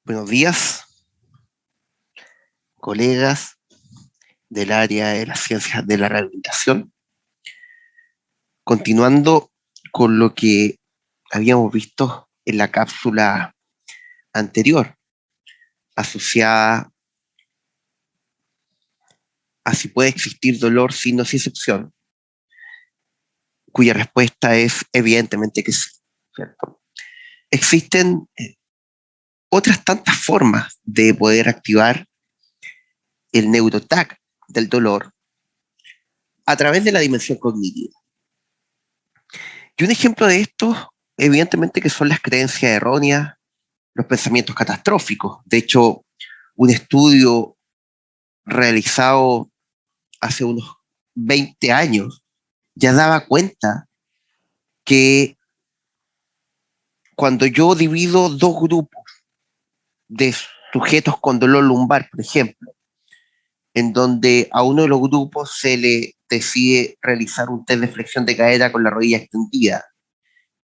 Buenos días, colegas del área de las ciencias de la rehabilitación. Continuando con lo que habíamos visto en la cápsula anterior, asociada a si puede existir dolor sin nocicepción, cuya respuesta es evidentemente que sí, ¿cierto? Existen otras tantas formas de poder activar el neuroTAC del dolor a través de la dimensión cognitiva. Y un ejemplo de esto, evidentemente, que son las creencias erróneas, los pensamientos catastróficos. De hecho, un estudio realizado hace unos 20 años ya daba cuenta que cuando yo divido dos grupos de sujetos con dolor lumbar, por ejemplo, en donde a uno de los grupos se le decide realizar un test de flexión de cadera con la rodilla extendida,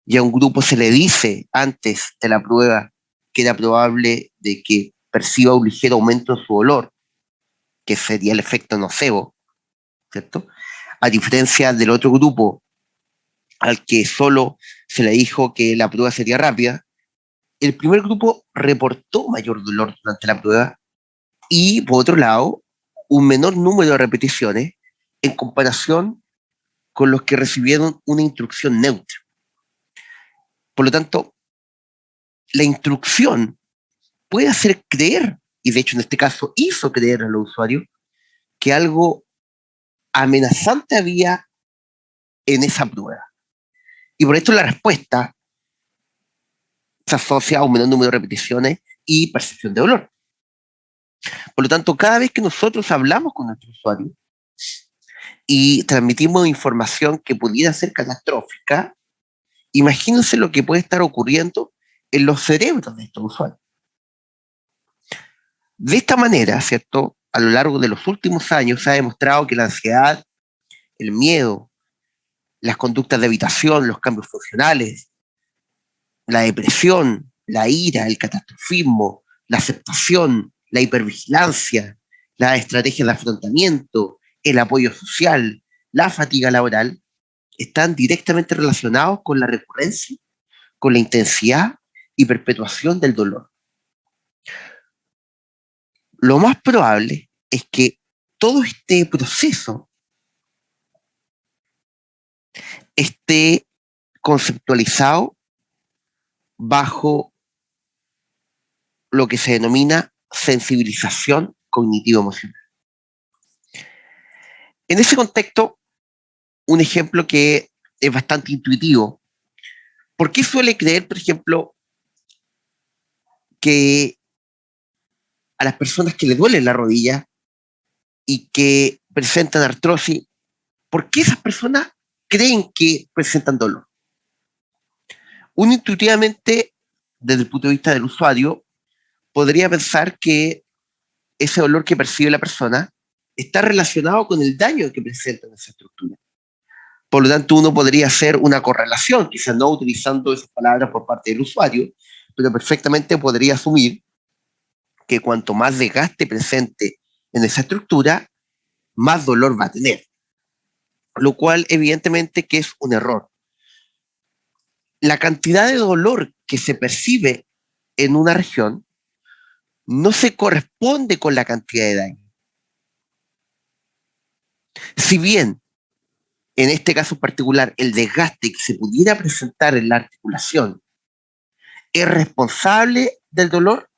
y a un grupo se le dice antes de la prueba que era probable de que perciba un ligero aumento en su dolor, que sería el efecto nocebo, ¿cierto? A diferencia del otro grupo al que solo se le dijo que la prueba sería rápida, el primer grupo reportó mayor dolor durante la prueba y, por otro lado, un menor número de repeticiones en comparación con los que recibieron una instrucción neutra. Por lo tanto, la instrucción puede hacer creer, y de hecho en este caso hizo creer a los usuarios, que algo amenazante había en esa prueba. Y por esto la respuesta se asocia a un menor número de repeticiones y percepción de dolor. Por lo tanto, cada vez que nosotros hablamos con nuestro usuario y transmitimos información que pudiera ser catastrófica, imagínense lo que puede estar ocurriendo en los cerebros de estos usuarios. De esta manera, ¿cierto? A lo largo de los últimos años se ha demostrado que la ansiedad, el miedo, las conductas de evitación, los cambios funcionales, la depresión, la ira, el catastrofismo, la aceptación, la hipervigilancia, las estrategias de afrontamiento, el apoyo social, la fatiga laboral, están directamente relacionados con la recurrencia, con la intensidad y perpetuación del dolor. Lo más probable es que todo este proceso esté conceptualizado bajo lo que se denomina sensibilización cognitivo-emocional. En ese contexto, un ejemplo que es bastante intuitivo. ¿Por qué suele creer, por ejemplo, que a las personas que les duele la rodilla y que presentan artrosis, por qué esas personas creen que presentan dolor? Uno intuitivamente, desde el punto de vista del usuario, podría pensar que ese dolor que percibe la persona está relacionado con el daño que presenta en esa estructura. Por lo tanto, uno podría hacer una correlación, quizás no utilizando esas palabras por parte del usuario, pero perfectamente podría asumir que cuanto más desgaste presente en esa estructura, más dolor va a tener, lo cual evidentemente que es un error. La cantidad de dolor que se percibe en una región no se corresponde con la cantidad de daño. Si bien, en este caso particular, el desgaste que se pudiera presentar en la articulación es responsable del dolor,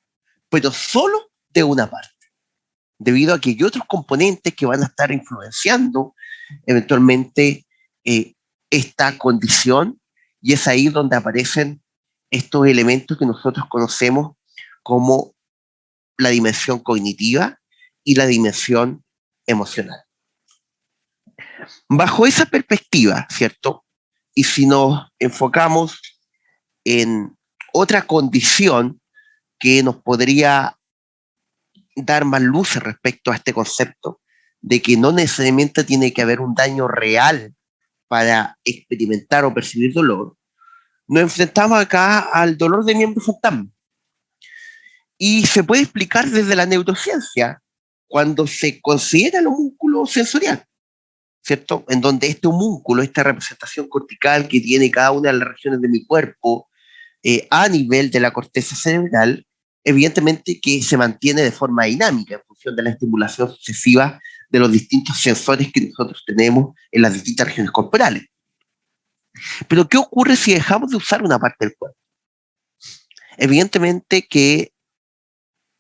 pero solo de una parte, debido a que hay otros componentes que van a estar influenciando eventualmente eh, esta condición, y es ahí donde aparecen estos elementos que nosotros conocemos como la dimensión cognitiva y la dimensión emocional. Bajo esa perspectiva, ¿cierto? Y si nos enfocamos en otra condición que nos podría dar más luces respecto a este concepto de que no necesariamente tiene que haber un daño real para experimentar o percibir dolor, nos enfrentamos acá al dolor de miembro fantasma. Y se puede explicar desde la neurociencia cuando se considera el homúnculo sensorial, ¿cierto? En donde este homúnculo, esta representación cortical que tiene cada una de las regiones de mi cuerpo a nivel de la corteza cerebral, evidentemente que se mantiene de forma dinámica en función de la estimulación sucesiva de los distintos sensores que nosotros tenemos en las distintas regiones corporales. Pero ¿qué ocurre si dejamos de usar una parte del cuerpo? Evidentemente que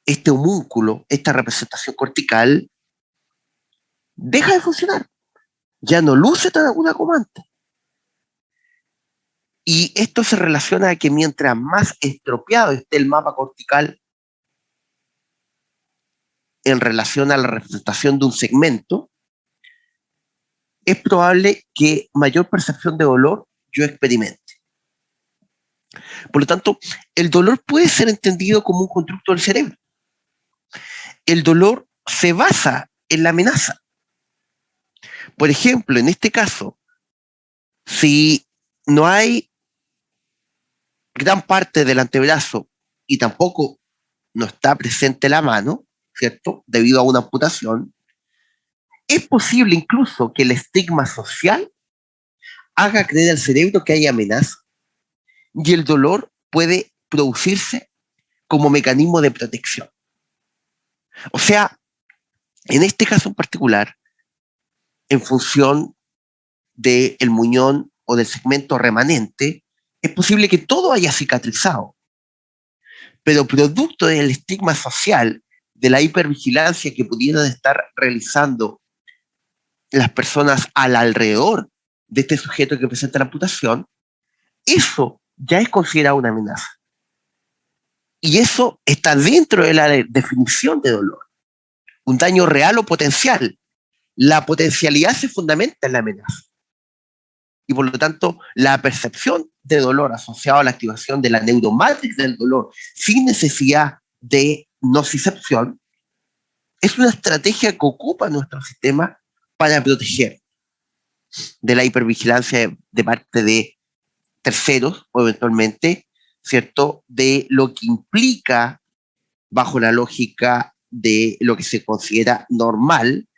este homúnculo, esta representación cortical, deja de funcionar. Ya no luce tan aguda como antes. Y esto se relaciona a que mientras más estropeado esté el mapa cortical en relación a la representación de un segmento, es probable que mayor percepción de dolor yo experimente. Por lo tanto, el dolor puede ser entendido como un constructo del cerebro. El dolor se basa en la amenaza. Por ejemplo, en este caso, si no hay gran parte del antebrazo y tampoco no está presente la mano, ¿cierto? Debido a una amputación, es posible incluso que el estigma social haga creer al cerebro que hay amenaza y el dolor puede producirse como mecanismo de protección. O sea, en este caso en particular, en función del muñón o del segmento remanente, es posible que todo haya cicatrizado, pero producto del estigma social, de la hipervigilancia que pudieran estar realizando las personas al alrededor de este sujeto que presenta la amputación, eso ya es considerado una amenaza. Y eso está dentro de la definición de dolor. Un daño real o potencial. La potencialidad se fundamenta en la amenaza. Y por lo tanto, la percepción de dolor asociada a la activación de la neuromatrix del dolor sin necesidad de nocicepción es una estrategia que ocupa nuestro sistema para proteger de la hipervigilancia de parte de terceros o eventualmente, ¿cierto?, de lo que implica, bajo la lógica de lo que se considera normal,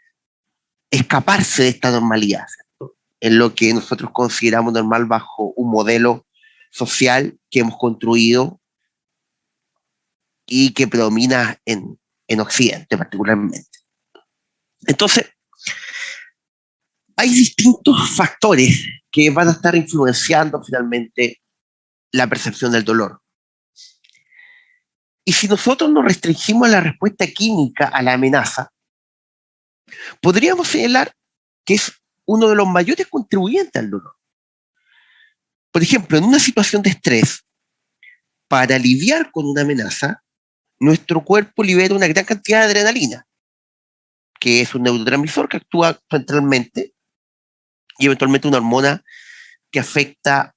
escaparse de esta normalidad, ¿cierto?, en lo que nosotros consideramos normal bajo un modelo social que hemos construido y que predomina en Occidente particularmente. Entonces, hay distintos factores que van a estar influenciando finalmente la percepción del dolor. Y si nosotros nos restringimos la respuesta química a la amenaza, podríamos señalar que es uno de los mayores contribuyentes al dolor. Por ejemplo, en una situación de estrés, para lidiar con una amenaza, nuestro cuerpo libera una gran cantidad de adrenalina, que es un neurotransmisor que actúa centralmente y eventualmente una hormona que afecta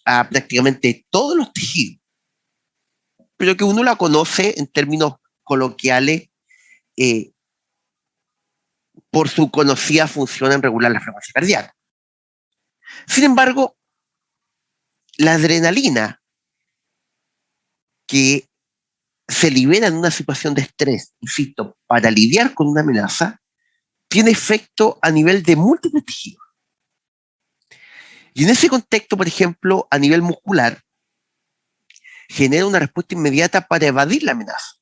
a prácticamente todos los tejidos, pero que uno la conoce en términos coloquiales eh, por su conocida función en regular la frecuencia cardíaca. Sin embargo, la adrenalina que se libera en una situación de estrés, insisto, para lidiar con una amenaza, tiene efecto a nivel de múltiples tejidos. Y en ese contexto, por ejemplo, a nivel muscular, genera una respuesta inmediata para evadir la amenaza,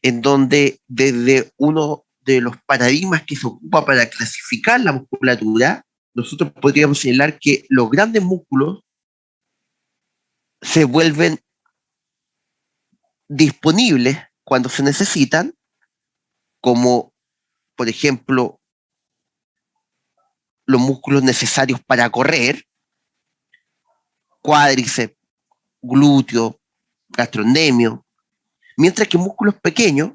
en donde desde uno de los paradigmas que se ocupa para clasificar la musculatura, nosotros podríamos señalar que los grandes músculos se vuelven disponibles cuando se necesitan, como por ejemplo los músculos necesarios para correr, cuádriceps, glúteo, gastrocnemio, mientras que músculos pequeños,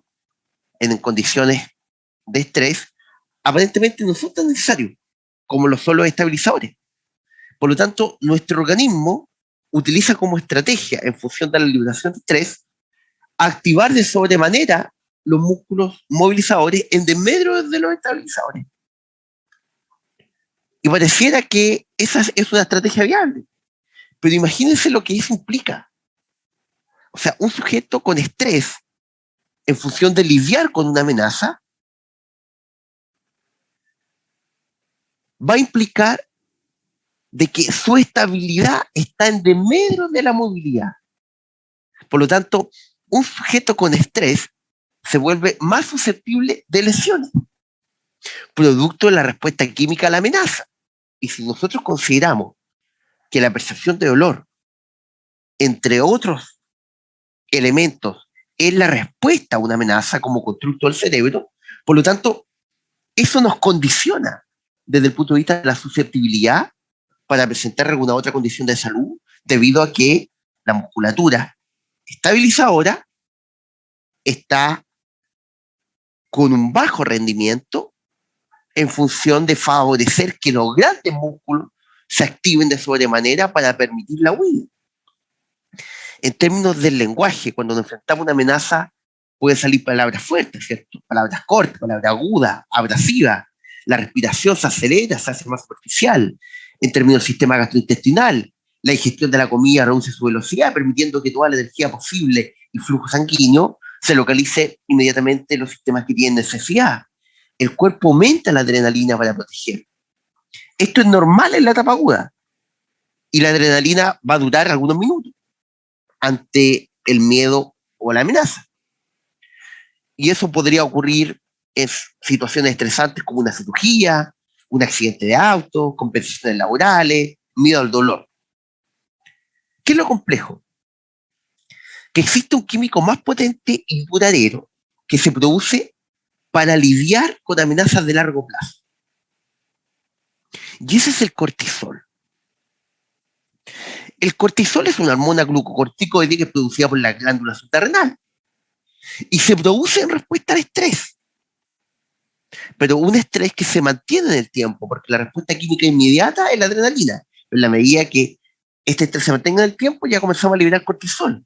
en condiciones de estrés, aparentemente no son tan necesarios como lo son los estabilizadores. Por lo tanto, nuestro organismo utiliza como estrategia, en función de la liberación de estrés, activar de sobremanera los músculos movilizadores en desmedro de los estabilizadores. Y pareciera que esa es una estrategia viable. Pero imagínense lo que eso implica. O sea, un sujeto con estrés en función de lidiar con una amenaza va a implicar de que su estabilidad está en desmedro de la movilidad. Por lo tanto, un sujeto con estrés se vuelve más susceptible de lesiones, producto de la respuesta química a la amenaza. Y si nosotros consideramos que la percepción de dolor, entre otros elementos, es la respuesta a una amenaza como constructo del cerebro, por lo tanto, eso nos condiciona desde el punto de vista de la susceptibilidad para presentar alguna otra condición de salud, debido a que la musculatura estabilizadora está con un bajo rendimiento en función de favorecer que los grandes músculos se activen de sobremanera para permitir la huida. En términos del lenguaje, cuando nos enfrentamos a una amenaza, pueden salir palabras fuertes, ¿cierto? Palabras cortas, palabras agudas, abrasivas. La respiración se acelera, se hace más superficial. En términos del sistema gastrointestinal, la ingestión de la comida reduce su velocidad, permitiendo que toda la energía posible y flujo sanguíneo se localice inmediatamente en los sistemas que tienen necesidad. El cuerpo aumenta la adrenalina para proteger. Esto es normal en la etapa aguda y la adrenalina va a durar algunos minutos ante el miedo o la amenaza. Y eso podría ocurrir en situaciones estresantes como una cirugía, un accidente de auto, compensaciones laborales, miedo al dolor. ¿Qué es lo complejo? Que existe un químico más potente y duradero que se produce para lidiar con amenazas de largo plazo. Y ese es el cortisol. El cortisol es una hormona glucocorticoide que es producida por la glándula suprarrenal y se produce en respuesta al estrés, pero un estrés que se mantiene en el tiempo, porque la respuesta química inmediata es la adrenalina. En la medida que este estrés se mantenga en el tiempo, ya comenzamos a liberar cortisol.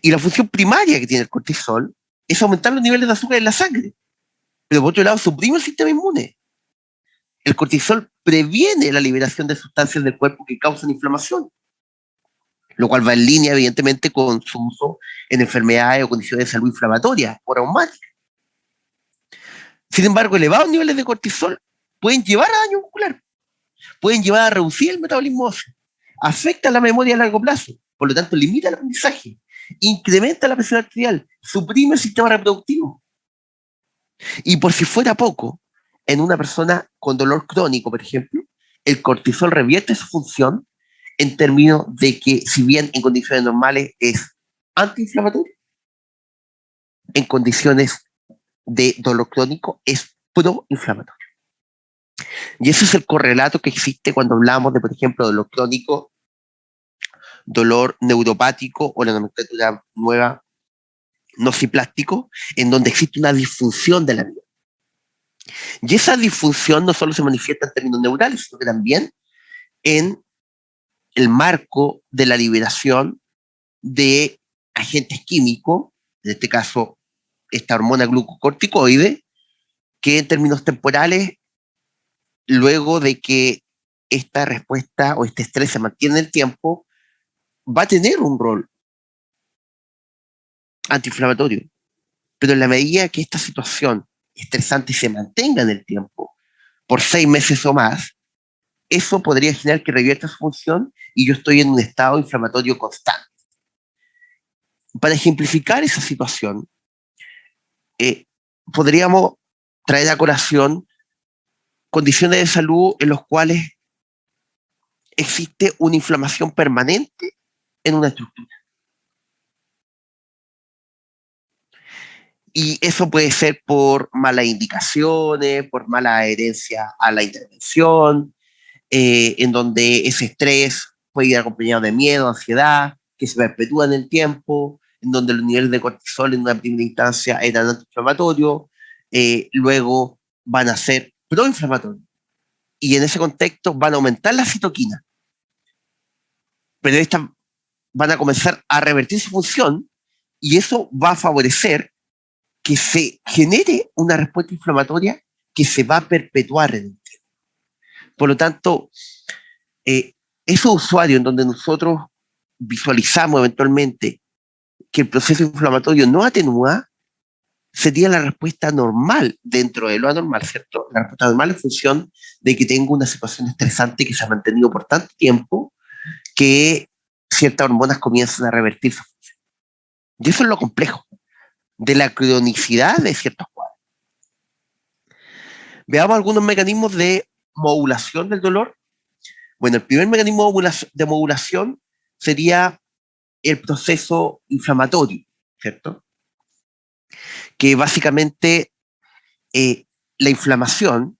Y la función primaria que tiene el cortisol es aumentar los niveles de azúcar en la sangre, pero por otro lado suprime el sistema inmune. El cortisol previene la liberación de sustancias del cuerpo que causan inflamación, lo cual va en línea, evidentemente, con su uso en enfermedades o condiciones de salud inflamatorias o reumáticas. Sin embargo, elevados niveles de cortisol pueden llevar a daño muscular, pueden llevar a reducir el metabolismo óseo, afecta la memoria a largo plazo, por lo tanto limita el aprendizaje, incrementa la presión arterial, suprime el sistema reproductivo. Y por si fuera poco, en una persona con dolor crónico, por ejemplo, el cortisol revierte su función en términos de que, si bien en condiciones normales es antiinflamatorio, en condiciones de dolor crónico es proinflamatorio. Y ese es el correlato que existe cuando hablamos de, por ejemplo, dolor crónico, dolor neuropático o la nomenclatura nueva nociplástico, en donde existe una disfunción de la vía. Y esa disfunción no solo se manifiesta en términos neurales, sino que también en el marco de la liberación de agentes químicos, en este caso esta hormona glucocorticoide, que en términos temporales, luego de que esta respuesta o este estrés se mantiene en el tiempo, va a tener un rol antiinflamatorio. Pero en la medida que esta situación estresante se mantenga en el tiempo, por 6 meses o más, eso podría generar que revierta su función y yo estoy en un estado inflamatorio constante. Para ejemplificar esa situación, podríamos traer a colación condiciones de salud en las cuales existe una inflamación permanente en una estructura. Y eso puede ser por malas indicaciones, por mala adherencia a la intervención, en donde ese estrés puede ir acompañado de miedo, ansiedad, que se perpetúa en el tiempo, en donde los niveles de cortisol en una primera instancia eran antiinflamatorios, luego van a ser proinflamatorios. Y en ese contexto van a aumentar la citoquina, pero estas van a comenzar a revertir su función y eso va a favorecer que se genere una respuesta inflamatoria que se va a perpetuar en el tiempo. Por lo tanto, esos usuarios en donde nosotros visualizamos eventualmente que el proceso inflamatorio no atenúa, sería la respuesta normal dentro de lo anormal, ¿cierto? La respuesta normal en función de que tengo una situación estresante que se ha mantenido por tanto tiempo que ciertas hormonas comienzan a revertir su función. Y eso es lo complejo de la cronicidad de ciertos cuadros. Veamos algunos mecanismos de modulación del dolor. Bueno, el primer mecanismo de modulación sería el proceso inflamatorio, ¿cierto? Que básicamente la inflamación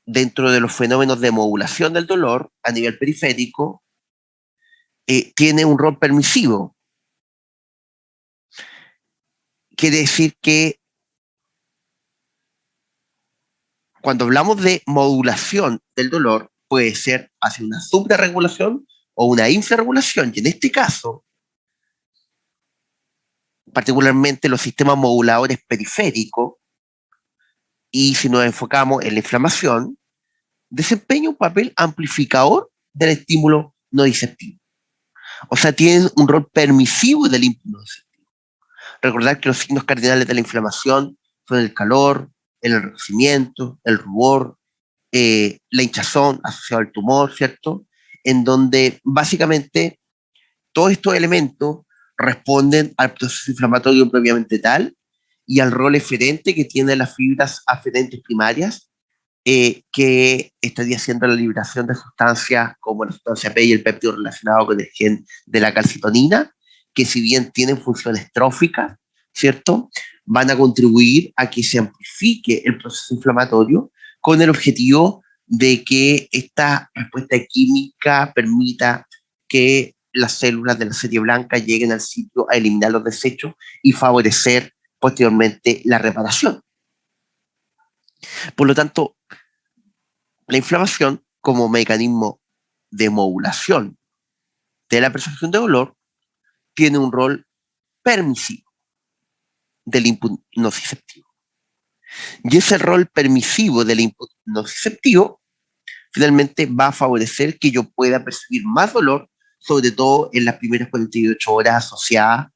dentro de los fenómenos de modulación del dolor a nivel periférico tiene un rol permisivo. Quiere decir que cuando hablamos de modulación del dolor, puede ser hacia una suprarregulación o una infrarregulación. Y en este caso, particularmente los sistemas moduladores periféricos, y si nos enfocamos en la inflamación, desempeña un papel amplificador del estímulo no disceptivo. O sea, tienen un rol permisivo del input no disceptivo. Recordar que los signos cardinales de la inflamación son el calor, el enrojecimiento, el rubor, la hinchazón asociada al tumor, ¿cierto? En donde básicamente todos estos elementos responden al proceso inflamatorio propiamente tal y al rol eferente que tienen las fibras aferentes primarias, que estaría haciendo la liberación de sustancias como la sustancia P y el péptido relacionado con el gen de la calcitonina, que si bien tienen funciones tróficas, ¿cierto? Van a contribuir a que se amplifique el proceso inflamatorio con el objetivo de que esta respuesta química permita que las células de la serie blanca lleguen al sitio a eliminar los desechos y favorecer posteriormente la reparación. Por lo tanto, la inflamación como mecanismo de modulación de la percepción de dolor tiene un rol permisivo del input nociceptivo. Y ese rol permisivo del input nociceptivo finalmente va a favorecer que yo pueda percibir más dolor, sobre todo en las primeras 48 horas asociadas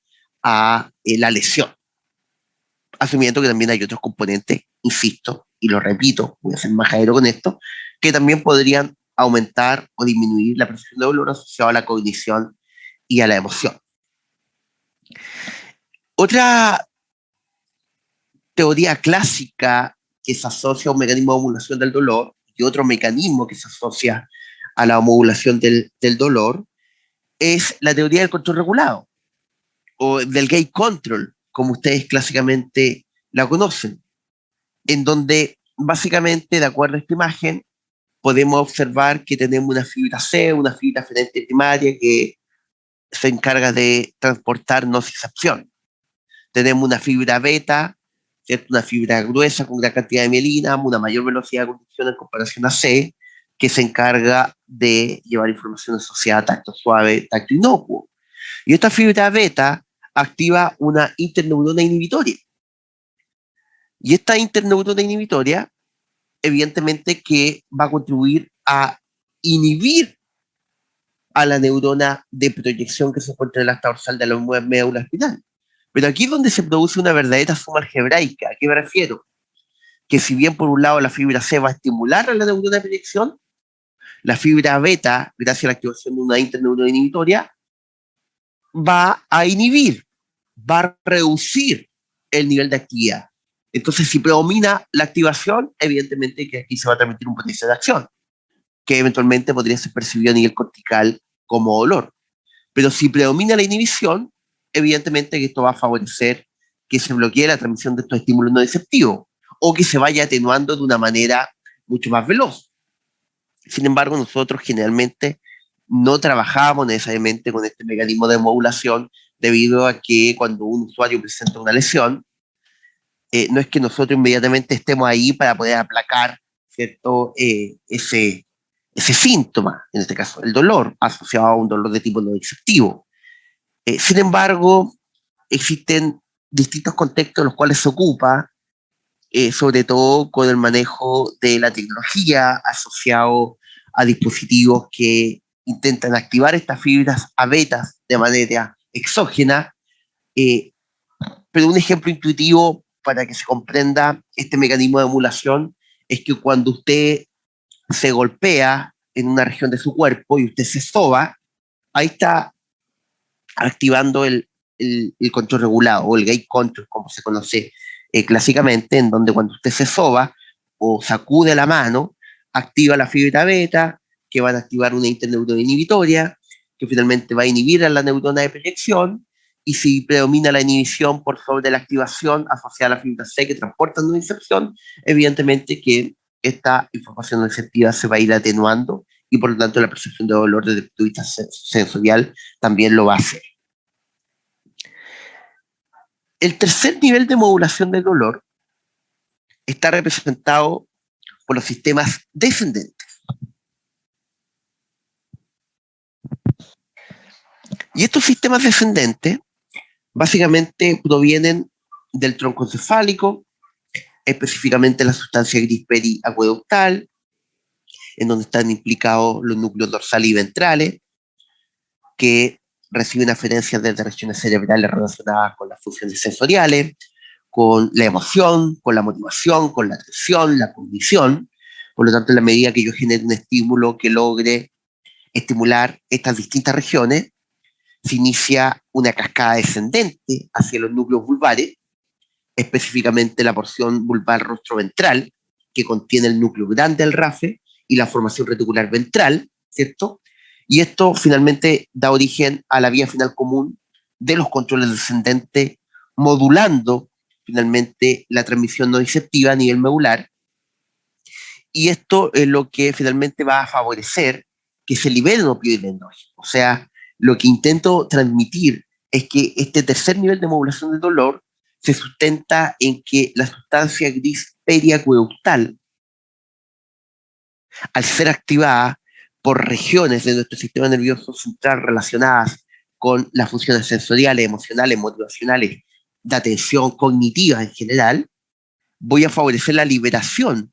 a la lesión. Asumiendo que también hay otros componentes, insisto, y lo repito, voy a ser majadero con esto, que también podrían aumentar o disminuir la percepción de dolor asociada a la cognición y a la emoción. Otra teoría clásica que se asocia a un mecanismo de modulación del dolor y otro mecanismo que se asocia a la modulación del dolor es la teoría del control regulado o del gate control, como ustedes clásicamente la conocen, en donde básicamente, de acuerdo a esta imagen, podemos observar que tenemos una fibra C, una fibra aferente primaria que se encarga de transportar nocicepción. Tenemos una fibra beta, ¿cierto? Una fibra gruesa con gran cantidad de mielina, una mayor velocidad de conducción en comparación a C, que se encarga de llevar información asociada a tacto suave, tacto inocuo. Y esta fibra beta activa una interneurona inhibitoria. Y esta interneurona inhibitoria, evidentemente que va a contribuir a inhibir a la neurona de proyección que se encuentra en el asta dorsal de la médula espinal. Pero aquí es donde se produce una verdadera suma algebraica. ¿A qué me refiero? Que si bien por un lado la fibra C va a estimular a la neurona de proyección, la fibra beta, gracias a la activación de una interneurona inhibitoria, va a inhibir, va a reducir el nivel de actividad. Entonces, si predomina la activación, evidentemente que aquí se va a transmitir un potencial de acción, que eventualmente podría ser percibido a nivel cortical como dolor. Pero si predomina la inhibición, evidentemente que esto va a favorecer que se bloquee la transmisión de estos estímulos no receptivos o que se vaya atenuando de una manera mucho más veloz. Sin embargo, nosotros generalmente no trabajamos necesariamente con este mecanismo de modulación debido a que cuando un usuario presenta una lesión, no es que nosotros inmediatamente estemos ahí para poder aplacar, ¿cierto? Ese síntoma, en este caso el dolor, asociado a un dolor de tipo no disruptivo. Sin embargo, existen distintos contextos en los cuales se ocupa, sobre todo con el manejo de la tecnología asociado a dispositivos que intentan activar estas fibras a betas de manera exógena, pero un ejemplo intuitivo para que se comprenda este mecanismo de emulación es que cuando usted se golpea en una región de su cuerpo y usted se soba, ahí está activando el control regulado o el gate control, como se conoce clásicamente, en donde cuando usted se soba o sacude la mano, activa la fibra beta, que van a activar una interneurona inhibitoria, que finalmente va a inhibir a la neurona de proyección, y si predomina la inhibición por sobre la activación asociada a la fibra C que transporta una inserción, evidentemente que esta información nociceptiva se va a ir atenuando y por lo tanto la percepción de dolor desde el punto de vista sensorial también lo va a hacer. El tercer nivel de modulación del dolor está representado por los sistemas descendentes. Y estos sistemas descendentes básicamente provienen del tronco encefálico, específicamente la sustancia gris periacueductal, en donde están implicados los núcleos dorsales y ventrales, que reciben aferencias desde regiones cerebrales relacionadas con las funciones sensoriales, con la emoción, con la motivación, con la atención, la cognición. Por lo tanto, en la medida que yo genere un estímulo que logre estimular estas distintas regiones, se inicia una cascada descendente hacia los núcleos vulvares, específicamente la porción vulvar rostroventral, que contiene el núcleo grande del RAFE y la formación reticular ventral, ¿cierto? Y esto finalmente da origen a la vía final común de los controles descendentes, modulando finalmente la transmisión nociceptiva a nivel medular. Y esto es lo que finalmente va a favorecer que se liberen opioides endógenos. O sea, lo que intento transmitir es que este tercer nivel de modulación del dolor se sustenta en que la sustancia gris periacueductal, al ser activada por regiones de nuestro sistema nervioso central relacionadas con las funciones sensoriales, emocionales, motivacionales, de atención cognitiva en general, voy a favorecer la liberación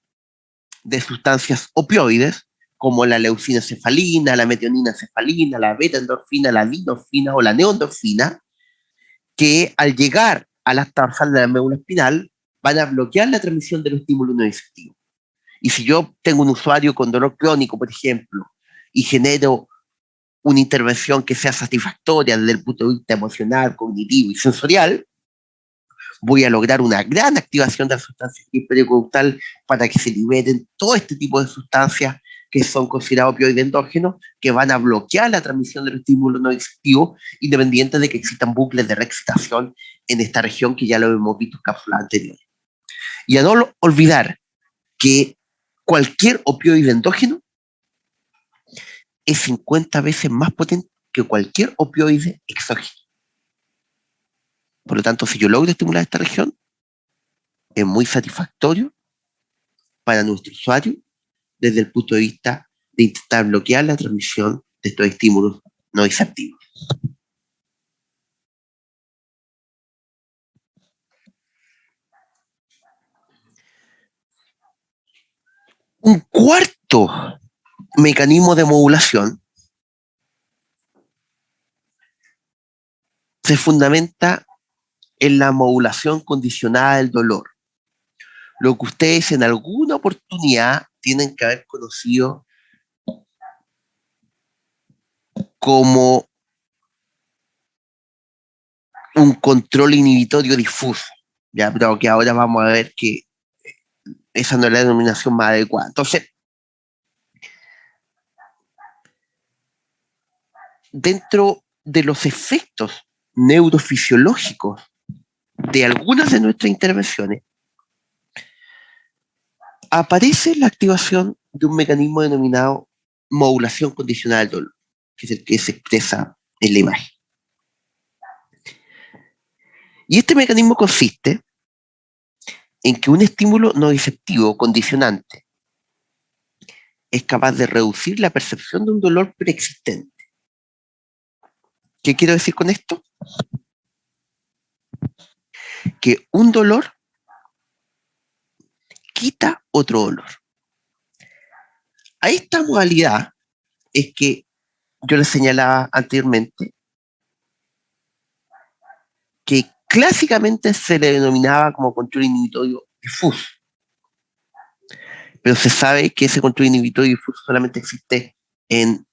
de sustancias opioides como la leucina cefalina, la metionina cefalina, la beta-endorfina, la dinorfina o la neoendorfina, que al llegar a las dorsal de la médula espinal van a bloquear la transmisión del estímulo nociceptivo. Y si yo tengo un usuario con dolor crónico, por ejemplo, y genero una intervención que sea satisfactoria desde el punto de vista emocional, cognitivo y sensorial, voy a lograr una gran activación de la sustancia periconductal para que se liberen todo este tipo de sustancias que son considerados opioides endógenos, que van a bloquear la transmisión del estímulo nociceptivo, independiente de que existan bucles de reexcitación en esta región, que ya lo hemos visto en cápsulas anteriores. Y a no olvidar que cualquier opioide endógeno es 50 veces más potente que cualquier opioide exógeno. Por lo tanto, si yo logro estimular esta región, es muy satisfactorio para nuestro usuario desde el punto de vista de intentar bloquear la transmisión de estos estímulos nociceptivos. Un cuarto mecanismo de modulación se fundamenta en la modulación condicionada del dolor, lo que ustedes en alguna oportunidad tienen que haber conocido como un control inhibitorio difuso, ya, pero que ahora vamos a ver que esa no es la denominación más adecuada. Entonces, dentro de los efectos neurofisiológicos de algunas de nuestras intervenciones, aparece la activación de un mecanismo denominado modulación condicional del dolor, que es el que se expresa en la imagen. Y este mecanismo consiste en que un estímulo nociceptivo condicionante es capaz de reducir la percepción de un dolor preexistente. ¿Qué quiero decir con esto? Que un dolor quita otro dolor. A esta modalidad es que yo les señalaba anteriormente que clásicamente se le denominaba como control inhibitorio difuso, pero se sabe que ese control inhibitorio difuso solamente existe en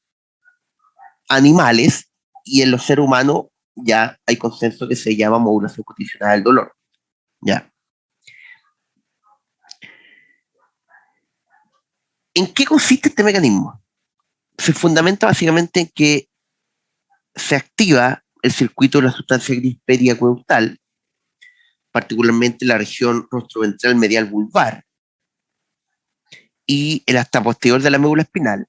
animales y en los seres humanos ya hay consenso que se llama modulación condicionada del dolor. ¿Ya? ¿En qué consiste este mecanismo? Se fundamenta básicamente en que se activa el circuito de la sustancia gris periacueductal, particularmente la región rostroventral medial vulvar y el hasta posterior de la médula espinal,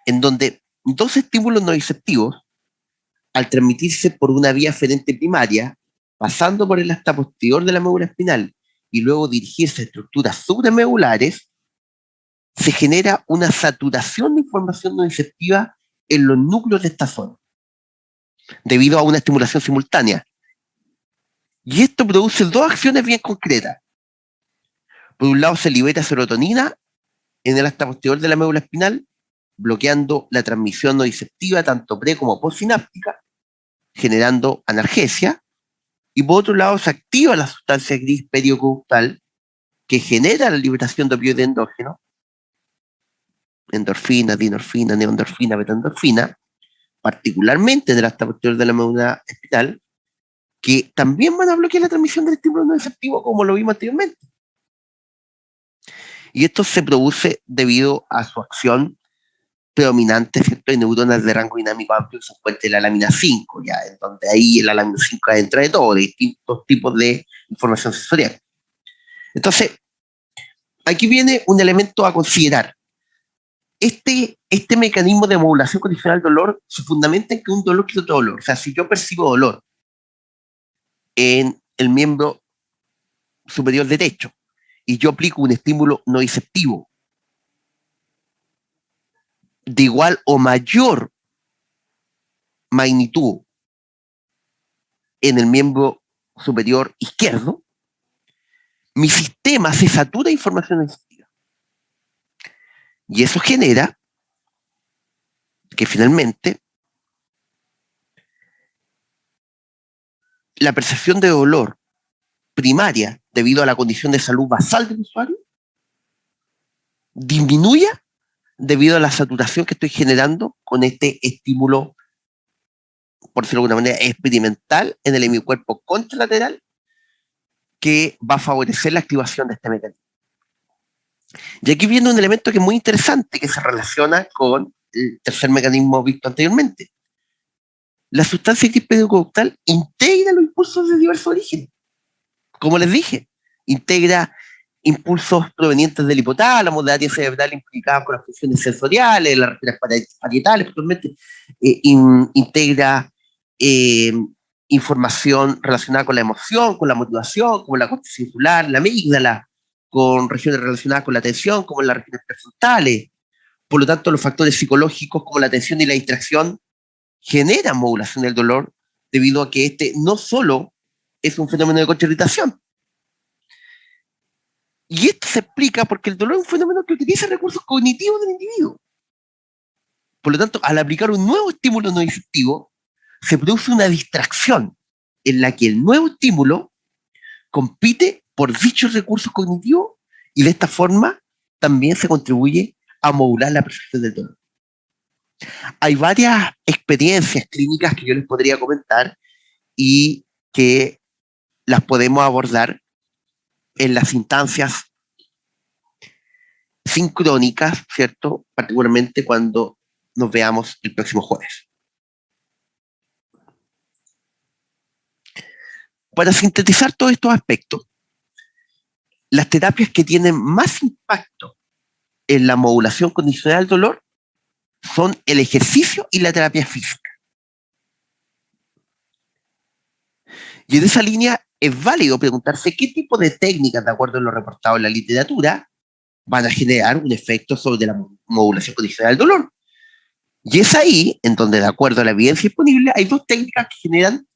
en donde dos estímulos nociceptivos, al transmitirse por una vía aferente primaria, pasando por el hasta posterior de la médula espinal y luego dirigirse a estructuras supramedulares, se genera una saturación de información nociceptiva en los núcleos de esta zona, debido a una estimulación simultánea. Y esto produce dos acciones bien concretas. Por un lado, se libera serotonina en el hasta posterior de la médula espinal, bloqueando la transmisión nociceptiva tanto pre como postsináptica, generando analgesia. Y por otro lado, se activa la sustancia gris periacueductal que genera la liberación de opioides endógenos, endorfina, dinorfina, neoendorfina, betaendorfina, particularmente en el hasta posterior de la médula espinal, que también van a bloquear la transmisión del estímulo nociceptivo, como lo vimos anteriormente. Y esto se produce debido a su acción predominante, ¿cierto?, en neuronas de rango dinámico amplio, se encuentra la lámina 5, ya, en donde ahí la lámina 5 entra de todo, de distintos tipos de información sensorial. Entonces, aquí viene un elemento a considerar. Este mecanismo de modulación condicional del dolor se fundamenta en que un dolor quita otro dolor. O sea, si yo percibo dolor en el miembro superior derecho y yo aplico un estímulo nociceptivo de igual o mayor magnitud en el miembro superior izquierdo, mi sistema se satura de información nociceptiva. Y eso genera que finalmente la percepción de dolor primaria, debido a la condición de salud basal del usuario, disminuya debido a la saturación que estoy generando con este estímulo, por decirlo de alguna manera, experimental en el hemicuerpo contralateral, que va a favorecer la activación de este mecanismo. Y aquí viene un elemento que es muy interesante, que se relaciona con el tercer mecanismo visto anteriormente. La sustancia periacueductal integra los impulsos de diversos orígenes. Como les dije, integra impulsos provenientes del hipotálamo, de área cerebral implicadas con las funciones sensoriales, las regiones parietales, actualmente, integra eh, información relacionada con la emoción, con la motivación, como la corteza insular, la amígdala, con regiones relacionadas con la atención, como las regiones prefrontales. Por lo tanto, los factores psicológicos como la atención y la distracción generan modulación del dolor, debido a que este no solo es un fenómeno de concha-irritación. Y esto se explica porque el dolor es un fenómeno que utiliza recursos cognitivos del individuo. Por lo tanto, al aplicar un nuevo estímulo nociceptivo, se produce una distracción en la que el nuevo estímulo compite por dichos recursos cognitivos y de esta forma también se contribuye a modular la percepción del dolor. Hay varias experiencias clínicas que yo les podría comentar y que las podemos abordar en las instancias sincrónicas, ¿cierto? Particularmente cuando nos veamos el próximo jueves. Para sintetizar todos estos aspectos, las terapias que tienen más impacto en la modulación condicional del dolor son el ejercicio y la terapia física. Y en esa línea es válido preguntarse qué tipo de técnicas, de acuerdo a lo reportado en la literatura, van a generar un efecto sobre la modulación condicional del dolor. Y es ahí en donde, de acuerdo a la evidencia disponible, hay dos técnicas que generan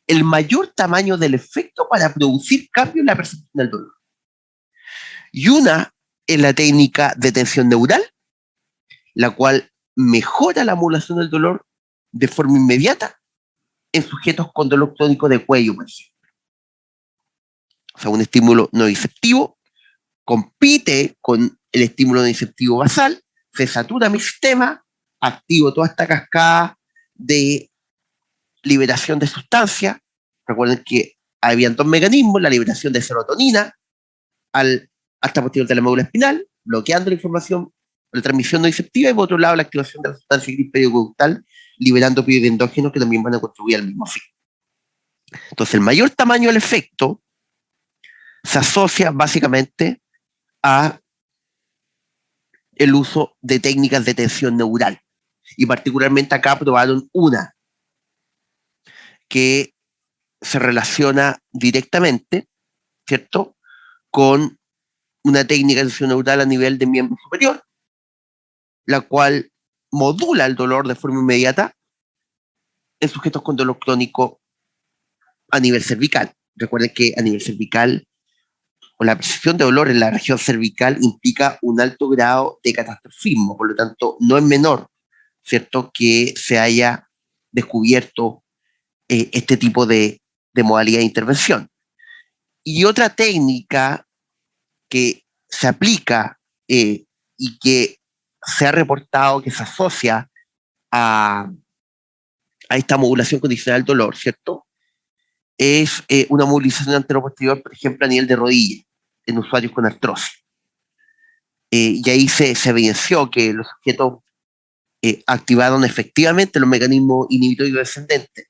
el mayor tamaño del efecto para producir cambios en la percepción del dolor. Y una es la técnica de tensión neural, la cual mejora la modulación del dolor de forma inmediata en sujetos con dolor crónico de cuello, por ejemplo. O sea, un estímulo no disruptivo compite con el estímulo no disruptivo basal, se satura mi sistema, activo toda esta cascada de liberación de sustancias. Recuerden que habían dos mecanismos: la liberación de serotonina hasta posterior de la médula espinal, bloqueando la información, la transmisión no disruptiva, y por otro lado la activación de la sustancia gris periconductal, liberando opioides endógenos que también van a contribuir al mismo fin. Entonces, el mayor tamaño del efecto se asocia básicamente a el uso de técnicas de tensión neural. Y particularmente acá probaron una que se relaciona directamente, ¿cierto?, con una técnica de tensión neural a nivel de miembro superior, la cual modula el dolor de forma inmediata en sujetos con dolor crónico a nivel cervical. Recuerden que a nivel cervical, o la percepción de dolor en la región cervical implica un alto grado de catastrofismo, por lo tanto, no es menor, ¿cierto?, que se haya descubierto este tipo de modalidad de intervención. Y otra técnica que se aplica y que se ha reportado que se asocia a esta modulación condicional del dolor, ¿cierto?, es una movilización anteroposterior, por ejemplo, a nivel de rodilla, en usuarios con artrosis. Y ahí se evidenció que los sujetos activaron efectivamente los mecanismos inhibitorios descendentes.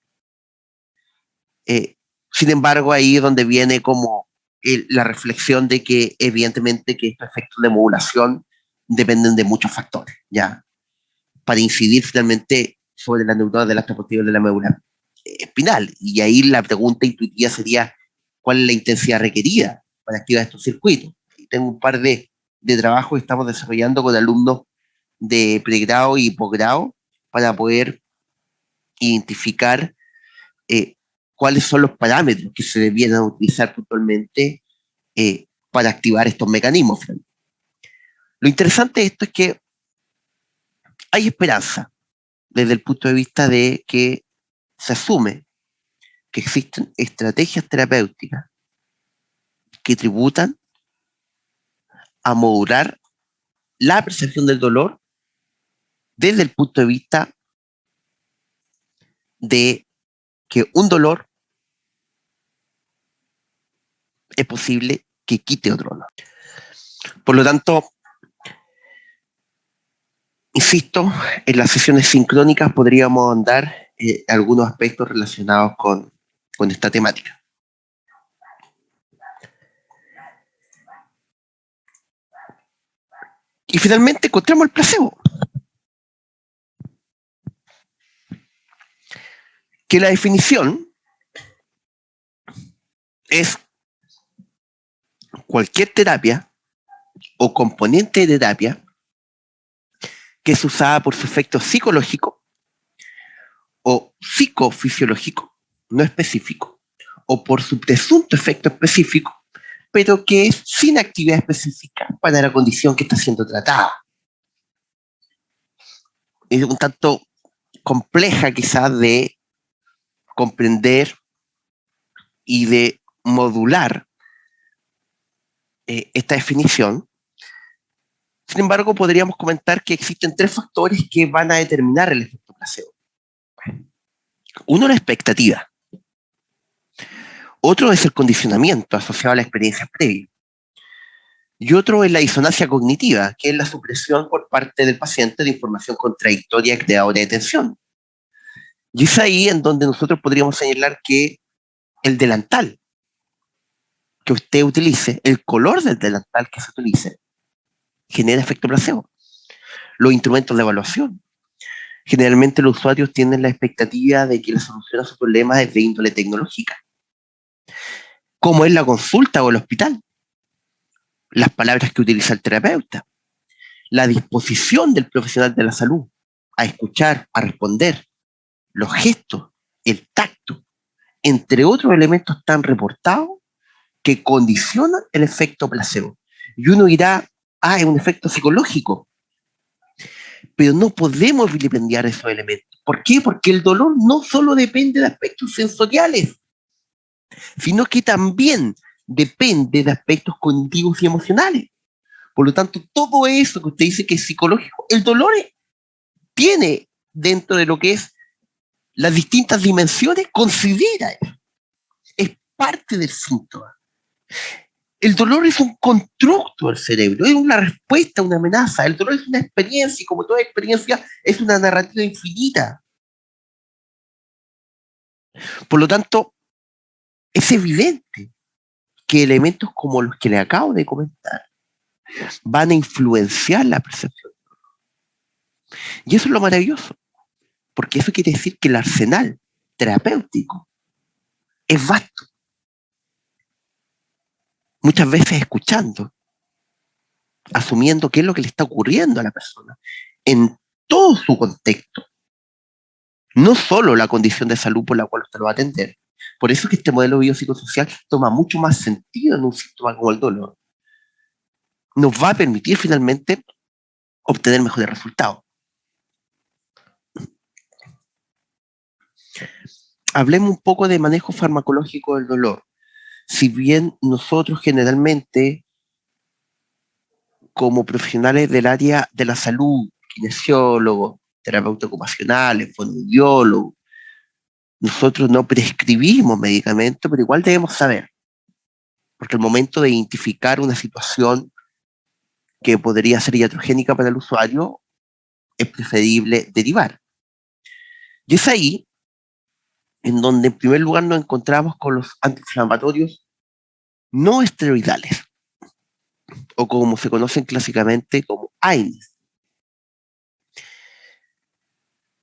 Sin embargo, ahí es donde viene como la reflexión de que evidentemente que estos efectos de modulación dependen de muchos factores, ¿ya?, para incidir finalmente sobre las neuronas del acto posterior de la médula espinal. Y ahí la pregunta intuitiva sería: ¿cuál es la intensidad requerida para activar estos circuitos? Y tengo un par de trabajos que estamos desarrollando con alumnos de pregrado y posgrado para poder identificar cuáles son los parámetros que se debieran utilizar puntualmente para activar estos mecanismos. Lo interesante de esto es que hay esperanza desde el punto de vista de que se asume que existen estrategias terapéuticas que tributan a modular la percepción del dolor desde el punto de vista de que un dolor es posible que quite otro dolor. Por lo tanto, insisto, en las sesiones sincrónicas podríamos ahondar algunos aspectos relacionados con esta temática. Y finalmente encontramos el placebo, que la definición es cualquier terapia o componente de terapia que es usada por su efecto psicológico o psicofisiológico no específico, o por su presunto efecto específico, pero que es sin actividad específica para la condición que está siendo tratada. Es un tanto compleja quizás de comprender y de modular esta definición. Sin embargo, podríamos comentar que existen tres factores que van a determinar el efecto placebo. Uno, la expectativa. Otro es el condicionamiento asociado a la experiencia previa. Y otro es la disonancia cognitiva, que es la supresión por parte del paciente de información contradictoria creadora de tensión. Y es ahí en donde nosotros podríamos señalar que el delantal que usted utilice, el color del delantal que se utilice, genera efecto placebo. Los instrumentos de evaluación. Generalmente los usuarios tienen la expectativa de que la solución a su problema es de índole tecnológica. Como es la consulta o el hospital. Las palabras que utiliza el terapeuta. La disposición del profesional de la salud a escuchar, a responder. Los gestos, el tacto, entre otros elementos tan reportados que condicionan el efecto placebo. Y uno dirá, es un efecto psicológico. Pero no podemos vilipendiar esos elementos. ¿Por qué? Porque el dolor no solo depende de aspectos sensoriales, sino que también depende de aspectos cognitivos y emocionales. Por lo tanto, todo eso que usted dice que es psicológico, el dolor tiene dentro de lo que es las distintas dimensiones, considera eso. Es parte del síntoma. El dolor es un constructo del cerebro, es una respuesta a una amenaza. El dolor es una experiencia y como toda experiencia es una narrativa infinita. Por lo tanto, es evidente que elementos como los que le acabo de comentar van a influenciar la percepción. Y eso es lo maravilloso, porque eso quiere decir que el arsenal terapéutico es vasto. Muchas veces escuchando, asumiendo qué es lo que le está ocurriendo a la persona en todo su contexto, no solo la condición de salud por la cual usted lo va a atender. Por eso es que este modelo biopsicosocial toma mucho más sentido en un síntoma como el dolor. Nos va a permitir finalmente obtener mejores resultados. Hablemos un poco de manejo farmacológico del dolor. Si bien nosotros generalmente, como profesionales del área de la salud, kinesiólogos, terapeutas ocupacionales, fonoaudiólogos, nosotros no prescribimos medicamentos, pero igual debemos saber, porque al momento de identificar una situación que podría ser iatrogénica para el usuario, es preferible derivar. Y es ahí en donde en primer lugar nos encontramos con los antiinflamatorios no esteroidales, o como se conocen clásicamente como AINES.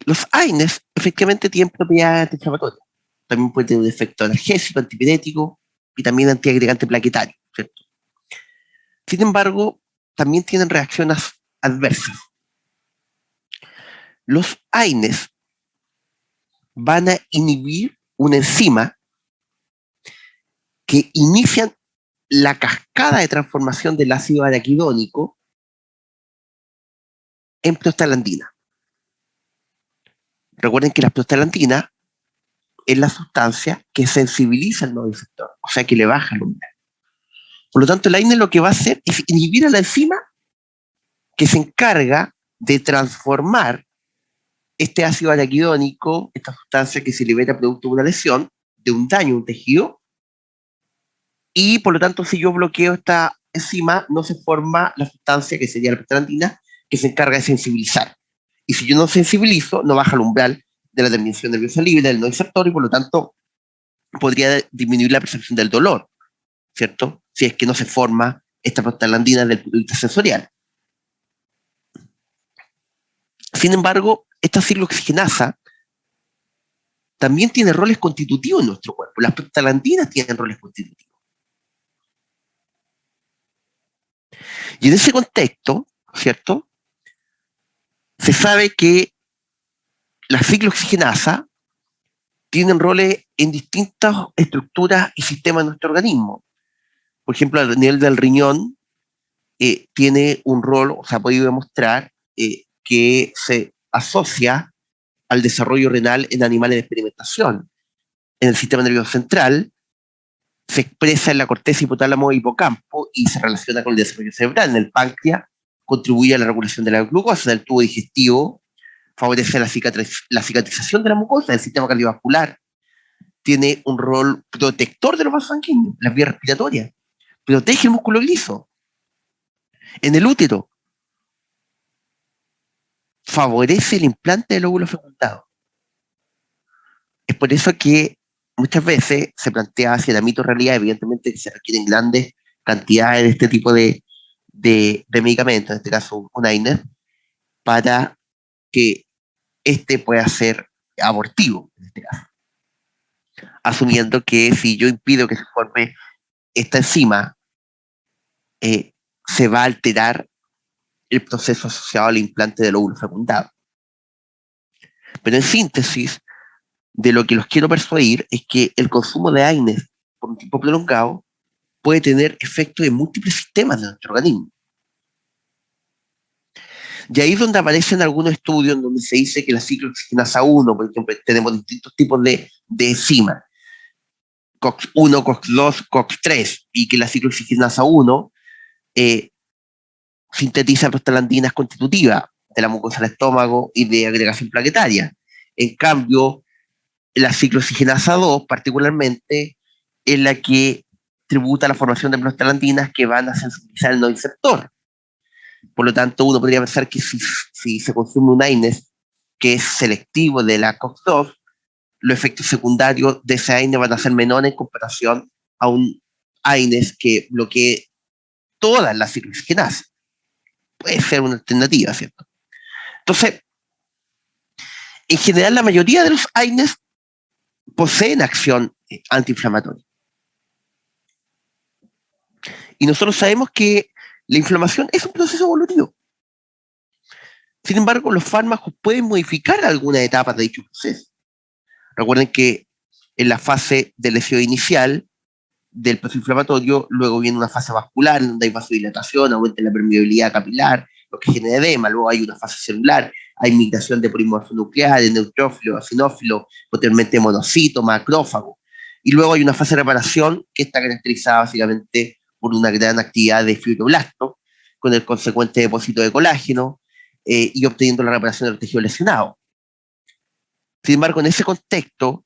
Los AINES efectivamente tienen propiedades antiinflamatorias. También pueden tener un efecto analgésico, antipirético y también antiagregante plaquetario, ¿cierto? Sin embargo, también tienen reacciones adversas. Los AINES van a inhibir una enzima que inician la cascada de transformación del ácido araquidónico en prostaglandina. Recuerden que la prostaglandina es la sustancia que sensibiliza al nuevo receptor, o sea que le baja el umbral. Por lo tanto, el AINE lo que va a hacer es inhibir a la enzima que se encarga de transformar este ácido araquidónico, esta sustancia que se libera producto de una lesión, de un daño a un tejido, y por lo tanto, si yo bloqueo esta enzima, no se forma la sustancia que sería la prostaglandina, que se encarga de sensibilizar. Y si yo no sensibilizo, no baja el umbral de la terminación nerviosa libre, del no receptor, y por lo tanto podría disminuir la percepción del dolor, ¿cierto? Si es que no se forma esta prostaglandina del punto de vista sensorial. Sin embargo, esta ciclooxigenasa también tiene roles constitutivos en nuestro cuerpo. Las prostaglandinas tienen roles constitutivos. Y en ese contexto, ¿cierto? Se sabe que la ciclooxigenasa tienen roles en distintas estructuras y sistemas de nuestro organismo. Por ejemplo, a nivel del riñón, tiene un rol, o sea, ha podido demostrar que se asocia al desarrollo renal en animales de experimentación. En el sistema nervioso central, se expresa en la corteza hipotálamo e hipocampo y se relaciona con el desarrollo cerebral. En el páncreas, contribuye a la regulación de la glucosa. En el tubo digestivo, favorece la cicatrización de la mucosa. En el sistema cardiovascular, tiene un rol protector de los vasos sanguíneos, las vías respiratorias. Protege el músculo liso. En el útero, favorece el implante del óvulo fecundado. Es por eso que muchas veces se plantea si era mito o realidad, evidentemente que se requieren grandes cantidades de este tipo de medicamentos, en este caso un AINES, para que este pueda ser abortivo, en este caso. Asumiendo que si yo impido que se forme esta enzima, se va a alterar el proceso asociado al implante del óvulo fecundado. Pero en síntesis, de lo que los quiero persuadir es que el consumo de AINES por un tiempo prolongado puede tener efectos en múltiples sistemas de nuestro organismo. Y ahí es donde aparecen algunos estudios donde se dice que la ciclooxigenasa 1, por ejemplo, tenemos distintos tipos de enzimas, COX-1, COX-2, COX-3, y que la ciclooxigenasa 1 eh, sintetiza prostaglandinas constitutivas de la mucosa del estómago y de agregación plaquetaria. En cambio, la ciclooxigenasa 2, particularmente, es la que tributa a la formación de prostaglandinas que van a sensibilizar el nociceptor. Por lo tanto, uno podría pensar que si se consume un AINES que es selectivo de la COX-2, los efectos secundarios de ese AINES van a ser menores en comparación a un AINES que bloquee todas las ciclooxigenasas. Puede ser una alternativa, ¿cierto? Entonces, en general, la mayoría de los AINES poseen acción antiinflamatoria. Y nosotros sabemos que la inflamación es un proceso evolutivo. Sin embargo, los fármacos pueden modificar algunas etapas de dicho proceso. Recuerden que en la fase de lesión inicial del proceso inflamatorio, luego viene una fase vascular, en donde hay vasodilatación, aumenta la permeabilidad capilar, lo que genera edema, luego hay una fase celular, hay migración de polimorfo nuclear, de neutrófilo, eosinófilo, posteriormente monocito, macrófago. Y luego hay una fase de reparación que está caracterizada básicamente por una gran actividad de fibroblastos, con el consecuente depósito de colágeno y obteniendo la reparación del tejido lesionado. Sin embargo, en ese contexto,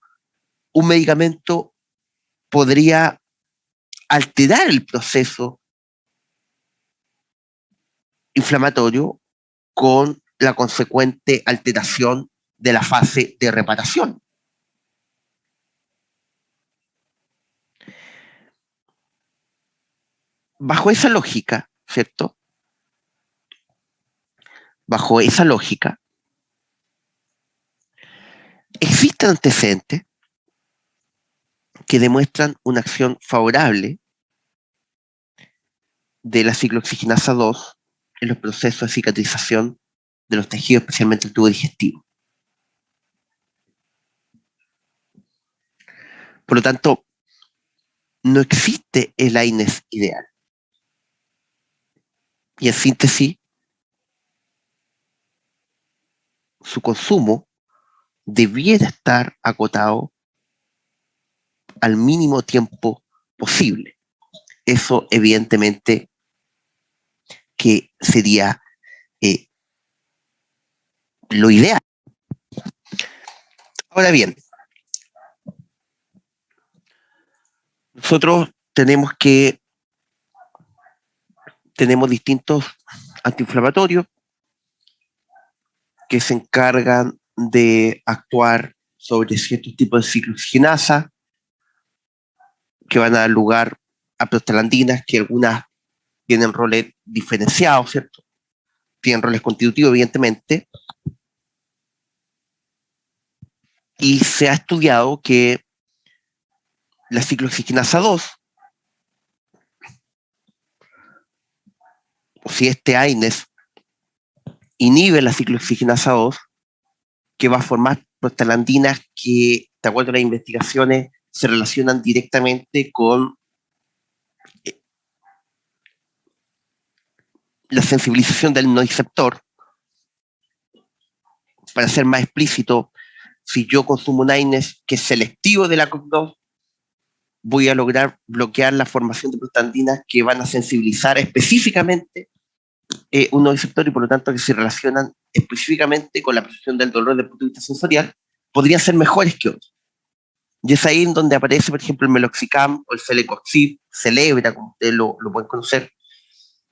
un medicamento podría alterar el proceso inflamatorio con la consecuente alteración de la fase de reparación. Bajo esa lógica, ¿cierto? Bajo esa lógica, existen antecedentes que demuestran una acción favorable de la ciclooxigenasa 2 en los procesos de cicatrización de los tejidos, especialmente el tubo digestivo. Por lo tanto, no existe el AINES ideal. Y en síntesis, su consumo debiera estar acotado al mínimo tiempo posible. Eso evidentemente que sería lo ideal. Ahora bien, nosotros tenemos distintos antiinflamatorios que se encargan de actuar sobre ciertos tipos de ciclooxigenasa que van a dar lugar a prostaglandinas, que algunas tienen roles diferenciados, ¿cierto? Tienen roles constitutivos, evidentemente, y se ha estudiado que la ciclooxigenasa 2, o si este AINES inhibe la ciclooxigenasa 2, que va a formar prostaglandinas que, de acuerdo a las investigaciones, se relacionan directamente con la sensibilización del nociceptor. Para ser más explícito, si yo consumo un AINES que es selectivo de la COX-2, voy a lograr bloquear la formación de prostaglandinas que van a sensibilizar específicamente un nociceptor y por lo tanto que se relacionan específicamente con la percepción del dolor desde el punto de vista sensorial, podrían ser mejores que otros. Y es ahí en donde aparece, por ejemplo, el meloxicam o el celecoxib, Celebra, como ustedes lo pueden conocer,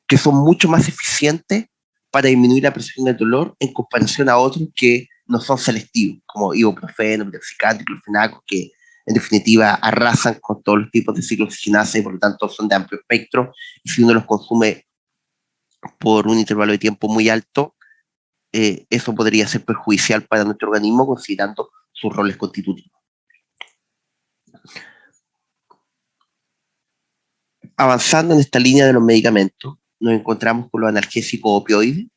que son mucho más eficientes para disminuir la percepción del dolor en comparación a otros que no son selectivos, como ibuprofeno, meloxicam, diclofenaco, que en definitiva arrasan con todos los tipos de ciclooxigenasa y por lo tanto son de amplio espectro, y si uno los consume por un intervalo de tiempo muy alto, eso podría ser perjudicial para nuestro organismo considerando sus roles constitutivos. Avanzando en esta línea de los medicamentos, nos encontramos con los analgésicos opioides,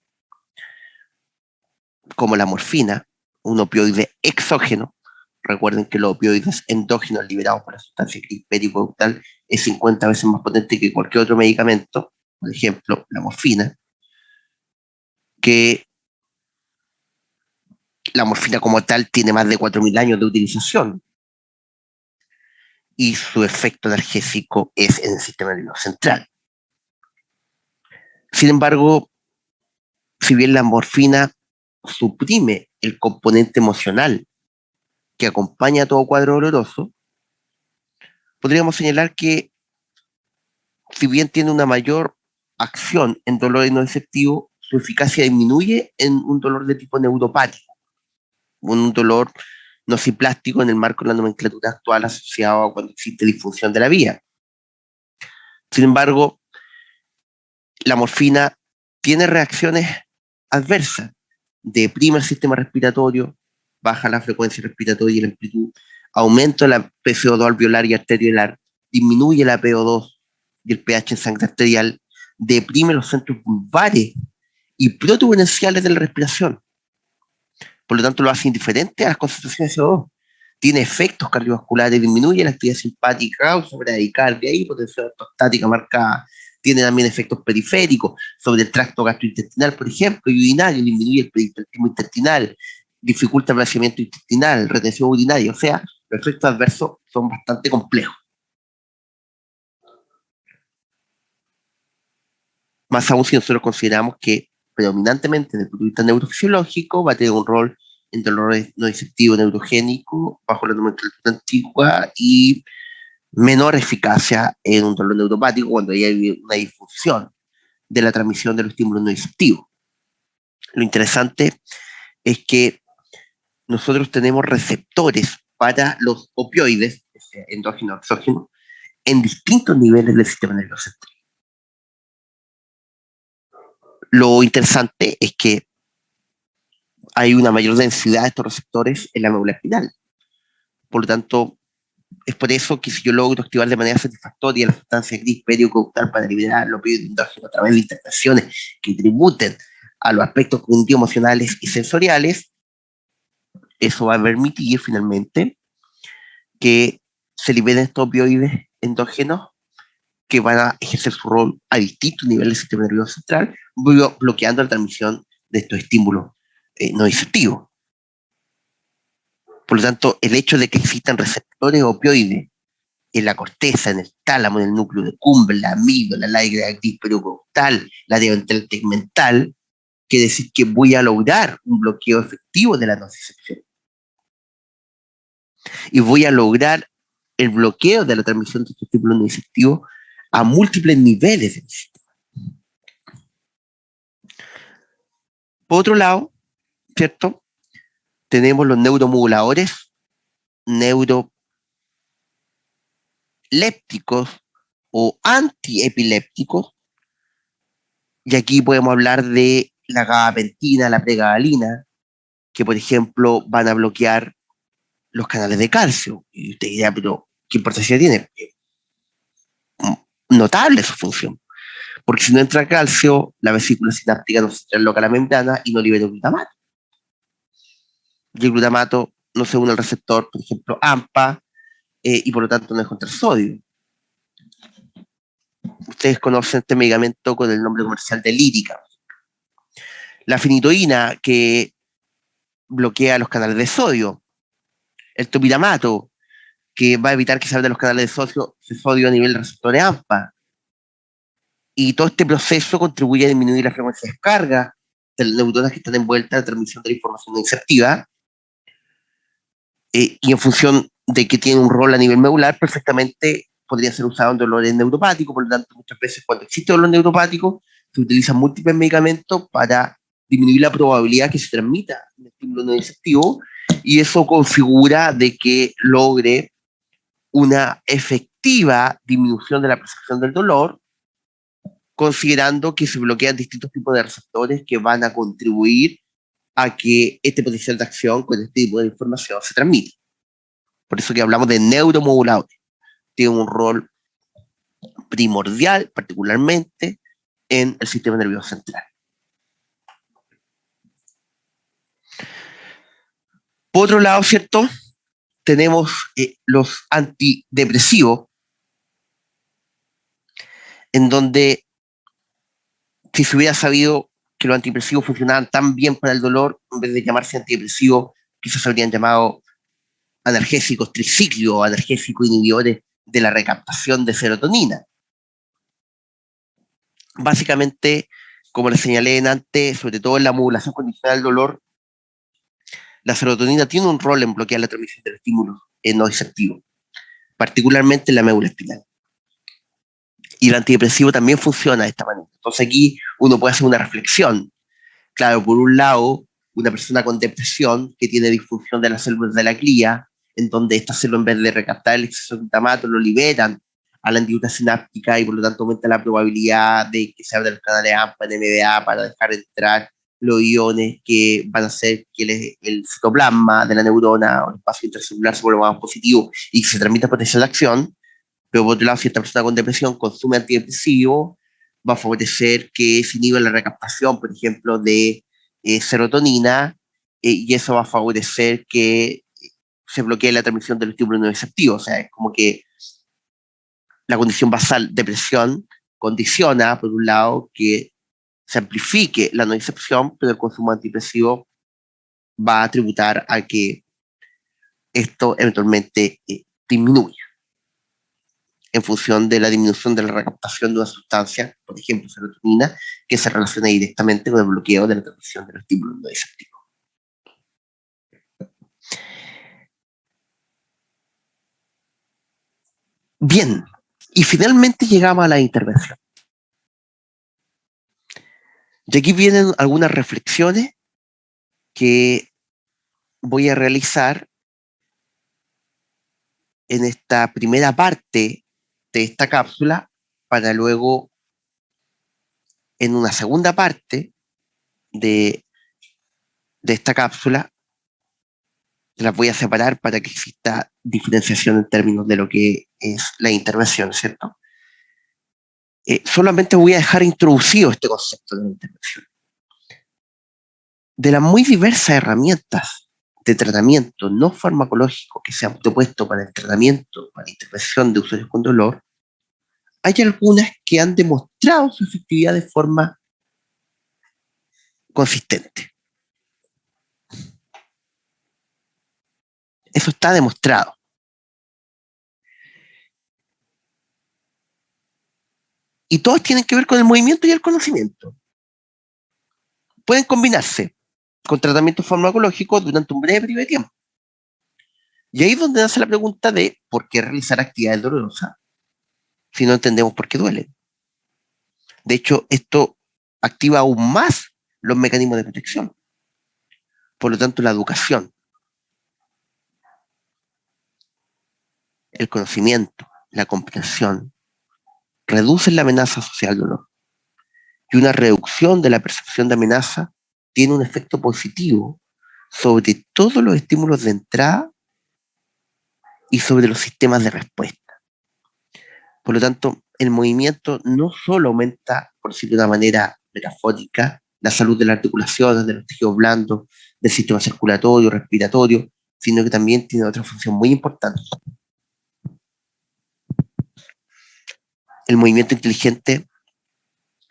como la morfina, un opioide exógeno. Recuerden que los opioides endógenos liberados por la sustancia periconductal es 50 veces más potente que cualquier otro medicamento, por ejemplo, la morfina. que la morfina como tal tiene más de 4.000 años de utilización y su efecto analgésico es en el sistema nervioso central. Sin embargo, si bien la morfina suprime el componente emocional que acompaña a todo cuadro doloroso, podríamos señalar que si bien tiene una mayor acción en dolor no receptivo, su eficacia disminuye en un dolor de tipo neuropático, un dolor nociplástico en el marco de la nomenclatura actual asociado a cuando existe disfunción de la vía. Sin embargo, la morfina tiene reacciones adversas, deprime el sistema respiratorio, baja la frecuencia respiratoria y la amplitud, aumenta la PCO2 alveolar y arteriolar, disminuye la PO2 y el pH en sangre arterial, deprime los centros vulvares y protuberenciales de la respiración. Por lo tanto, lo hace indiferente a las concentraciones de CO2. Tiene efectos cardiovasculares, disminuye la actividad simpática, causa bradicardia, hipotensión ortostática marcada. Tiene también efectos periféricos sobre el tracto gastrointestinal, por ejemplo, y urinario, disminuye el peristaltismo intestinal, dificulta el vaciamiento intestinal, retención urinaria. O sea, los efectos adversos son bastante complejos. Más aún si nosotros consideramos que predominantemente desde el punto de vista neurofisiológico va a tener un rol en dolores no disruptivo neurogénico bajo la nomenclatura antigua y menor eficacia en un dolor neuropático cuando hay una disfunción de la transmisión de los estímulos no disruptivos. Lo interesante es que nosotros tenemos receptores para los opioides, endógenos, exógenos, en distintos niveles del sistema nervioso central. Lo interesante es que hay una mayor densidad de estos receptores en la médula espinal. Por lo tanto, es por eso que si yo logro activar de manera satisfactoria la sustancia gris periocautal para liberar los opioides endógenos a través de interacciones que tributen a los aspectos cognitivos, emocionales y sensoriales, eso va a permitir finalmente que se liberen estos opioides endógenos que van a ejercer su rol a distintos niveles del sistema nervioso central, bloqueando la transmisión de estos estímulos no disruptivos. Por lo tanto, el hecho de que existan receptores opioides en la corteza, en el tálamo, en el núcleo de Cumber, la amígdala, la área gris periocostal, la ventral tegmental, quiere decir que voy a lograr un bloqueo efectivo de la nocicepción. Y voy a lograr el bloqueo de la transmisión de estos estímulos nociceptivos a múltiples niveles del sistema. Por otro lado, ¿cierto? Tenemos los neuromoduladores, neurolépticos o antiepilépticos, y aquí podemos hablar de la gabapentina, la pregabalina, que por ejemplo van a bloquear los canales de calcio. Y usted dirá, pero ¿qué importancia tiene? Notable su función, porque si no entra calcio, la vesícula sináptica no se transloca a la membrana y no libera glutamato. Y el glutamato no se une al receptor, por ejemplo, AMPA, y por lo tanto no encuentra sodio. Ustedes conocen este medicamento con el nombre comercial de Lírica. La finitoína, que bloquea los canales de sodio. El topiramato, que va a evitar que se abran los canales de sodio a nivel de receptores AMPA. Y todo este proceso contribuye a disminuir la frecuencia de descarga de las neuronas que están envueltas en la transmisión de la información insertiva. Y en función de que tiene un rol a nivel medular, perfectamente podría ser usado en dolores neuropáticos. Por lo tanto, muchas veces cuando existe dolor neuropático, se utilizan múltiples medicamentos para disminuir la probabilidad que se transmita un estímulo no disruptivo, y eso configura de que logre una efectiva disminución de la percepción del dolor, considerando que se bloquean distintos tipos de receptores que van a contribuir a que este potencial de acción con este tipo de información se transmita. Por eso que hablamos de neuromoduladores. Tiene un rol primordial, particularmente en el sistema nervioso central. Por otro lado, ¿cierto? Tenemos los antidepresivos, en donde si se hubiera sabido que los antidepresivos funcionaban tan bien para el dolor, en vez de llamarse antidepresivos, quizás se habrían llamado analgésicos triciclos o analgésicos inhibidores de la recaptación de serotonina. Básicamente, como les señalé antes, sobre todo en la modulación condicional del dolor, la serotonina tiene un rol en bloquear la transmisión del estímulo nociceptivo, particularmente en la médula espinal. Y el antidepresivo también funciona de esta manera. Entonces aquí uno puede hacer una reflexión. Claro, por un lado, una persona con depresión que tiene disfunción de las células de la glía, en donde estas células en vez de recaptar el exceso de glutamato lo liberan a la hendidura sináptica y por lo tanto aumenta la probabilidad de que se abran los canales AMPA, NMDA para dejar entrar los iones que van a hacer que el citoplasma de la neurona o el espacio intracelular se vuelva más positivo y que se transmita potencial de acción. Pero por otro lado, si esta persona con depresión consume antidepresivo, va a favorecer que se inhiba la recaptación, por ejemplo, de serotonina, y eso va a favorecer que se bloquee la transmisión del estímulo nociceptivo. O sea, es como que la condición basal, depresión, condiciona, por un lado, que se amplifique la nocicepción, pero el consumo antidepresivo va a tributar a que esto eventualmente disminuya en función de la disminución de la recaptación de una sustancia, por ejemplo, serotonina, que se relaciona directamente con el bloqueo de la transmisión del estímulo nociceptivo. Bien, y finalmente llegamos a la intervención. Y aquí vienen algunas reflexiones que voy a realizar en esta primera parte de esta cápsula para luego, en una segunda parte de esta cápsula, las voy a separar para que exista diferenciación en términos de lo que es la intervención, ¿cierto? Solamente voy a dejar introducido este concepto de la intervención. De las muy diversas herramientas de tratamiento no farmacológico que se han propuesto para el tratamiento, para la intervención de usuarios con dolor, hay algunas que han demostrado su efectividad de forma consistente. Eso está demostrado. Y todos tienen que ver con el movimiento y el conocimiento. Pueden combinarse con tratamientos farmacológicos durante un breve periodo de tiempo. Y ahí es donde nace la pregunta de por qué realizar actividades dolorosas si no entendemos por qué duelen. De hecho, esto activa aún más los mecanismos de protección. Por lo tanto, la educación, el conocimiento, la comprensión, reducen la amenaza social al dolor. Y una reducción de la percepción de amenaza tiene un efecto positivo sobre todos los estímulos de entrada y sobre los sistemas de respuesta. Por lo tanto, el movimiento no solo aumenta, por decirlo de una manera metafórica, la salud de las articulaciones, de los tejidos blandos, del sistema circulatorio, respiratorio, sino que también tiene otra función muy importante. El movimiento inteligente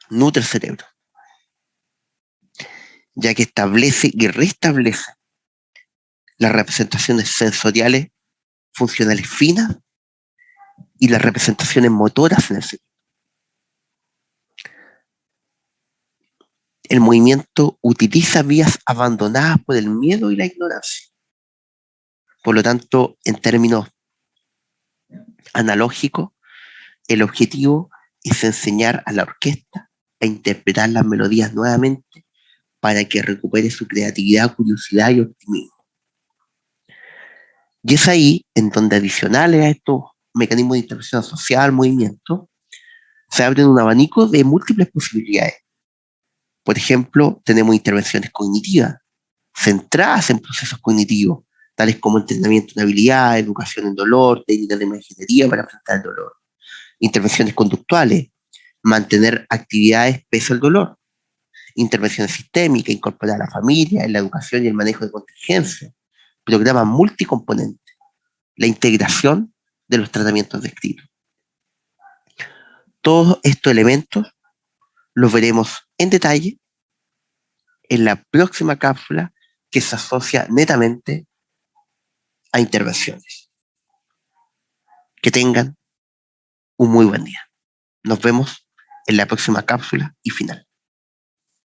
nutre el cerebro, ya que establece y restablece las representaciones sensoriales, funcionales finas y las representaciones motoras en el cerebro. El movimiento utiliza vías abandonadas por el miedo y la ignorancia. Por lo tanto, en términos analógicos, el objetivo es enseñar a la orquesta a interpretar las melodías nuevamente para que recupere su creatividad, curiosidad y optimismo. Y es ahí en donde, adicionales a estos mecanismos de intervención asociada al movimiento, se abren un abanico de múltiples posibilidades. Por ejemplo, tenemos intervenciones cognitivas, centradas en procesos cognitivos, tales como entrenamiento en habilidad, educación en dolor, técnicas de imaginería para enfrentar el dolor. Intervenciones conductuales, mantener actividades pese al dolor. Intervenciones sistémicas, incorporar a la familia en la educación y el manejo de contingencia. Programas multicomponentes, la integración de los tratamientos descritos. Todos estos elementos los veremos en detalle en la próxima cápsula que se asocia netamente a intervenciones. Que tengan un muy buen día. Nos vemos en la próxima cápsula y final.